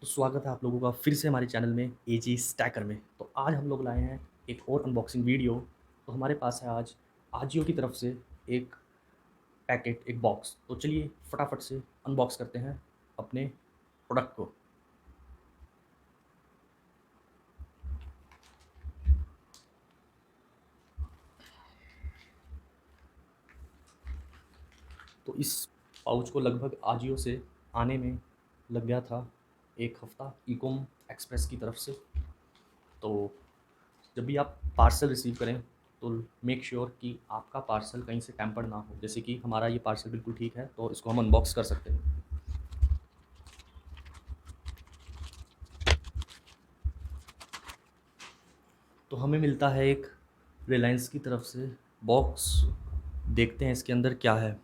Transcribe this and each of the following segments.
तो स्वागत है आप लोगों का फिर से हमारे चैनल में एजी स्टैकर में। तो आज हम लोग लाए हैं एक और अनबॉक्सिंग वीडियो। तो हमारे पास है आज आजियो की तरफ से एक पैकेट, एक बॉक्स। तो चलिए फटाफट से अनबॉक्स करते हैं अपने प्रोडक्ट को। तो इस पाउच को लगभग आजियो से आने में लग गया था 1 हफ्ता, ईकॉम एक्सप्रेस की तरफ से। तो जब भी आप पार्सल रिसीव करें तो मेक श्योर कि आपका पार्सल कहीं से टैम्पर्ड ना हो। जैसे कि हमारा ये पार्सल बिल्कुल ठीक है, तो इसको हम अनबॉक्स कर सकते हैं। तो हमें मिलता है एक रिलायंस की तरफ से बॉक्स। देखते हैं इसके अंदर क्या है।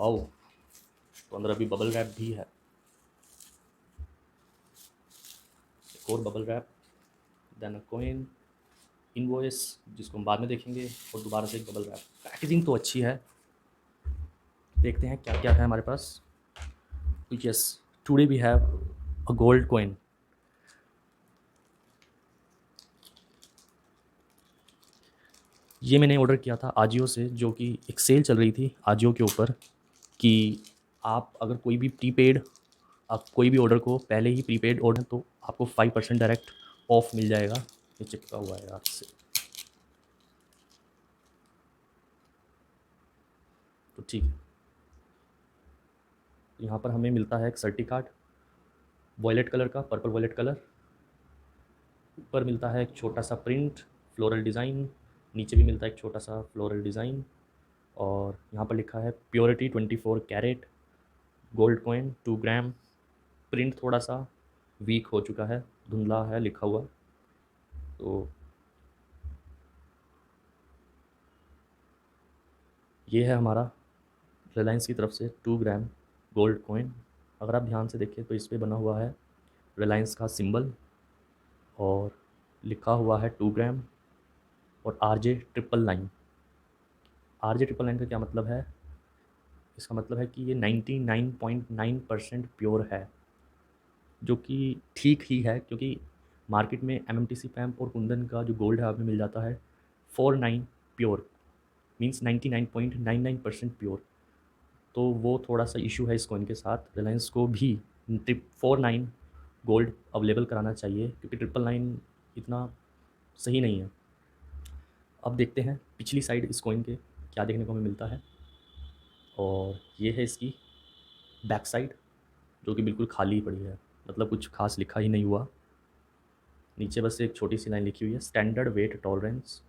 वाओ, तो अंदर अभी बबल रैप भी है। एक और bubble wrap, then a coin, invoice जिसको हम बाद में देखेंगे, और दोबारा से एक बबल रैप। पैकेजिंग तो अच्छी है। देखते हैं क्या क्या है हमारे पास। Yes, today we have a gold coin. ये मैंने ऑर्डर किया था आजियो से, जो कि एक सेल चल रही थी आजियो के ऊपर कि आप अगर कोई भी प्रीपेड, आप कोई भी ऑर्डर को पहले ही प्रीपेड ऑर्डर तो आपको 5% डायरेक्ट ऑफ मिल जाएगा। ये चिपका हुआ है यार से, तो ठीक है। यहाँ पर हमें मिलता है एक सर्टी कार्ड, वॉयलेट कलर का, पर्पल वॉयलेट कलर। ऊपर मिलता है एक छोटा सा प्रिंट, फ्लोरल डिज़ाइन। नीचे भी मिलता है एक छोटा सा फ्लोरल डिज़ाइन। और यहाँ पर लिखा है प्योरिटी 24 कैरेट गोल्ड कॉइन 2 ग्राम। प्रिंट थोड़ा सा वीक हो चुका है, धुंधला है लिखा हुआ। तो ये है हमारा रिलायंस की तरफ से 2 ग्राम गोल्ड कॉइन। अगर आप ध्यान से देखें तो इस पर बना हुआ है रिलायंस का सिंबल, और लिखा हुआ है 2 ग्राम, और RJ999। RJ999 का क्या मतलब है? इसका मतलब है कि ये 99.9% प्योर है, जो कि ठीक ही है, क्योंकि मार्केट में MMTC पैम्प और कुंदन का जो गोल्ड है आपको मिल जाता है 49 प्योर, मीन्स 99.99% प्योर। तो वो थोड़ा सा इशू है इस कॉइन के साथ। रिलायंस को भी 49 गोल्ड अवेलेबल कराना चाहिए, क्योंकि 999 इतना सही नहीं है। अब देखते हैं पिछली साइड इस कॉइन के क्या देखने को हमें मिलता है। और ये है इसकी बैक साइड, जो कि बिल्कुल खाली पड़ी है, मतलब कुछ खास लिखा ही नहीं हुआ। नीचे बस एक छोटी सी लाइन लिखी हुई है, स्टैंडर्ड वेट टॉलरेंस,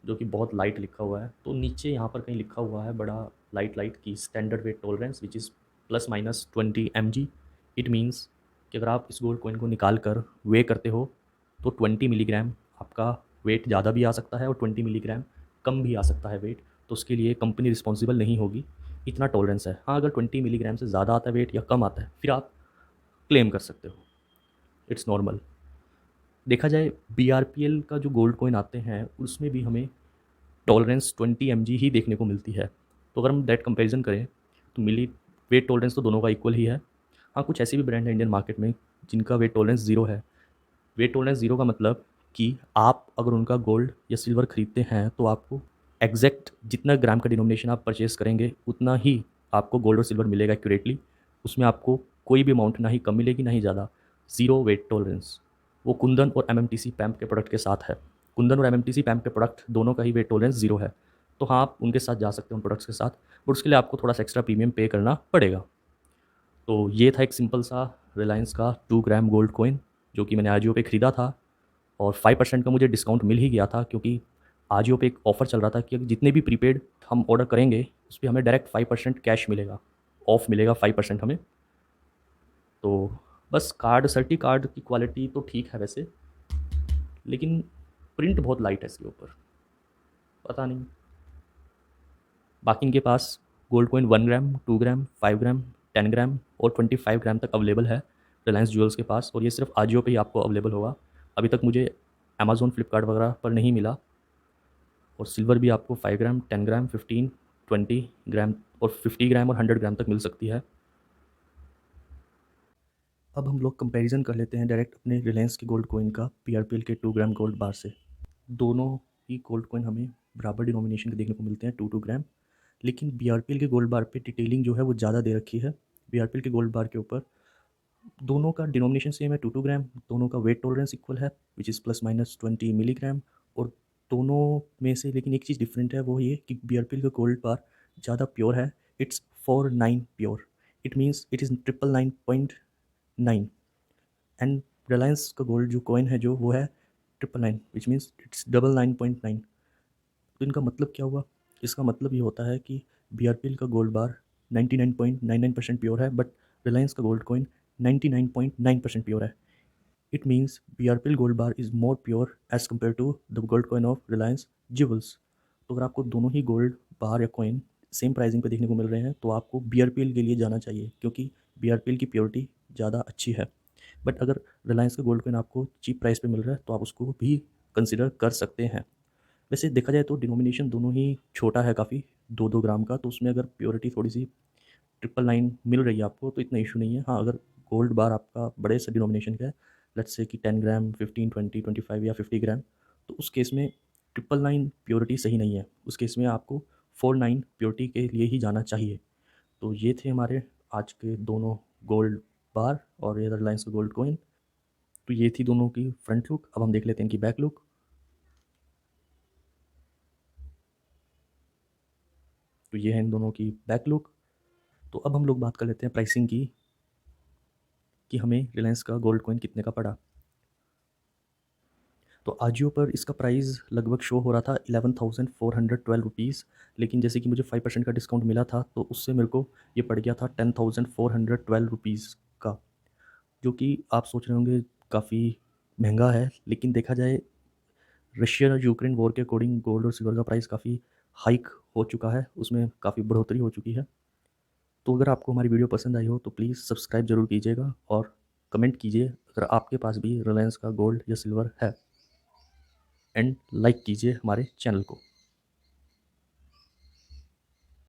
जो कि बहुत लाइट लिखा हुआ है। तो नीचे यहाँ पर कहीं लिखा हुआ है बड़ा लाइट लाइट की standard weight tolerance which is ±20 mg। It means कि अगर आप इस गोल्ड कॉइन को निकाल कर वे करते हो तो 20 मिलीग्राम आपका वेट ज़्यादा भी आ सकता है और 20 मिलीग्राम कम भी आ सकता है वेट। तो उसके लिए कंपनी रिस्पॉन्सिबल नहीं होगी। इतना टॉलरेंस है। हाँ, अगर 20 मिलीग्राम से ज़्यादा आता है वेट या कम आता है, फिर आप क्लेम कर सकते हो। It's normal. देखा जाए BRPL का जो गोल्ड कॉइन आते हैं उसमें भी हमें टॉलरेंस 20 mg ही देखने को मिलती है। तो अगर हम दैट कंपैरिजन करें तो मिली वेट टॉलरेंस तो दोनों का इक्वल ही है। हाँ, कुछ ऐसी भी ब्रांड है इंडियन मार्केट में जिनका वेट टॉलरेंस ज़ीरो है। वेट टॉलरेंस ज़ीरो का मतलब कि आप अगर उनका गोल्ड या सिल्वर खरीदते हैं तो आपको एग्जैक्ट जितना ग्राम का डिनोमिनेशन आप परचेज़ करेंगे उतना ही आपको गोल्ड और सिल्वर मिलेगा एक्यूरेटली। उसमें आपको कोई भी अमाउंट ना ही कम मिलेगी ना ही ज़्यादा। ज़ीरो वेट टॉलरेंस वो कुंदन और MMTC पैम्प के प्रोडक्ट के साथ है। कुंदन और MMTC पैम्प के प्रोडक्ट दोनों का ही वेट टॉलरेंस ज़ीरो है। तो हाँ, आप उनके साथ जा सकते हैं उन प्रोडक्ट्स के साथ, बट उसके लिए आपको थोड़ा सा एक्स्ट्रा प्रीमियम पे करना पड़ेगा। तो ये था एक सिंपल सा रिलायंस का 2 ग्राम गोल्ड कॉइन, जो कि मैंने आजियो पे ख़रीदा था। और 5% का मुझे डिस्काउंट मिल ही गया था, क्योंकि आजियो पे एक ऑफ़र चल रहा था कि जितने भी प्रीपेड हम ऑर्डर करेंगे उस पर हमें डायरेक्ट 5% कैश मिलेगा, ऑफ मिलेगा 5% हमें। तो बस कार्ड, सर्टी कार्ड की क्वालिटी तो ठीक है वैसे, लेकिन प्रिंट बहुत लाइट है इसके ऊपर, पता नहीं। बाकी इनके पास गोल्ड कॉइन 1 ग्राम, 2 ग्राम, 5 ग्राम, 10 ग्राम और 25 ग्राम तक अवेलेबल है रिलायंस ज्वेल्स के पास। और ये सिर्फ आजियो पे ही आपको अवेलेबल होगा। अभी तक मुझे अमेज़ॉन, फ्लिपकार्ट वगैरह पर नहीं मिला। और सिल्वर भी आपको 5 ग्राम, 10 ग्राम, 15, 20 ग्राम और 50 ग्राम और 100 ग्राम तक मिल सकती है। अब हम लोग कंपैरिजन कर लेते हैं डायरेक्ट अपने रिलायंस के गोल्ड कॉइन का पीआरपीएल के 2 ग्राम गोल्ड बार से। दोनों ही गोल्ड कॉइन हमें बराबर डिनोमिनेशन के देखने को मिलते हैं, 2 ग्राम। लेकिन बीआरपीएल के गोल्ड बार पे डिटेलिंग जो है वो ज़्यादा दे रखी है। बीआरपीएल के गोल्ड बार के ऊपर दोनों का डिनोमिनेशन सेम है, 2 ग्राम। दोनों का वेट टॉलरेंस इक्वल है, विच इज़ ±20 मिलीग्राम। और दोनों में से लेकिन एक चीज़ डिफरेंट है, वो ये कि बीआरपीएल का गोल्ड बार ज़्यादा प्योर है। It's 49 pure. It means it is 999.9। And Reliance का गोल्ड जो कॉइन है जो वो है 999, विच मीन्स इट्स 999.9। तो इनका मतलब क्या हुआ? इसका मतलब ये होता है कि बीआरपीएल का गोल्ड बार 99.99% प्योर है, बट रिलायंस का गोल्ड कॉइन 99.9% प्योर है। It means BRPL gold bar is more pure as compare to the gold coin of Reliance jewels. तो अगर आपको दोनों ही गोल्ड बार या कॉइन सेम प्राइसिंग पे देखने को मिल रहे हैं तो आपको बीआरपीएल के लिए जाना चाहिए, क्योंकि बीआरपीएल की प्योरिटी ज़्यादा अच्छी है। बट अगर रिलायंस का गोल्ड कॉइन आपको चीप प्राइस पे मिल रहा है तो आप उसको भी कंसिडर कर सकते हैं। वैसे देखा जाए तो डिनोमिनेशन दोनों ही छोटा है काफ़ी, 2-2 ग्राम का, तो उसमें अगर प्योरिटी थोड़ी सी 999 मिल रही है आपको तो इतना इशू नहीं है। हाँ, अगर गोल्ड बार आपका बड़े से डिनोमिनेशन का है, लेट्स से कि 10 ग्राम, 15, 20, 25 या 50 ग्राम, तो उस केस में 999 प्योरिटी सही नहीं है। उस केस में आपको 49 प्योरिटी के लिए ही जाना चाहिए। तो ये थे हमारे आज के दोनों गोल्ड बार और ये रिलायंस का गोल्ड कॉइन। तो ये थी दोनों की फ्रंट लुक। अब हम देख लेते हैं इनकी बैक लुक। तो ये है इन दोनों की बैक लुक। तो अब हम लोग बात कर लेते हैं प्राइसिंग की, कि हमें रिलायंस का गोल्ड कॉइन कितने का पड़ा। तो आजियो पर इसका प्राइस लगभग शो हो रहा था 11,412 रुपीज़, लेकिन जैसे कि मुझे 5% का डिस्काउंट मिला था तो उससे मेरे को ये पड़ गया था 10,412 रुपीज़ का, जो कि आप सोच रहे होंगे काफ़ी महंगा है। लेकिन देखा जाए रशिया और यूक्रेन वॉर के अकॉर्डिंग गोल्ड और सिल्वर का प्राइस काफ़ी हाइक हो चुका है, उसमें काफ़ी बढ़ोतरी हो चुकी है। तो अगर आपको हमारी वीडियो पसंद आई हो तो प्लीज़ सब्सक्राइब ज़रूर कीजिएगा और कमेंट कीजिए अगर आपके पास भी रिलायंस का गोल्ड या सिल्वर है, एंड लाइक कीजिए हमारे चैनल को।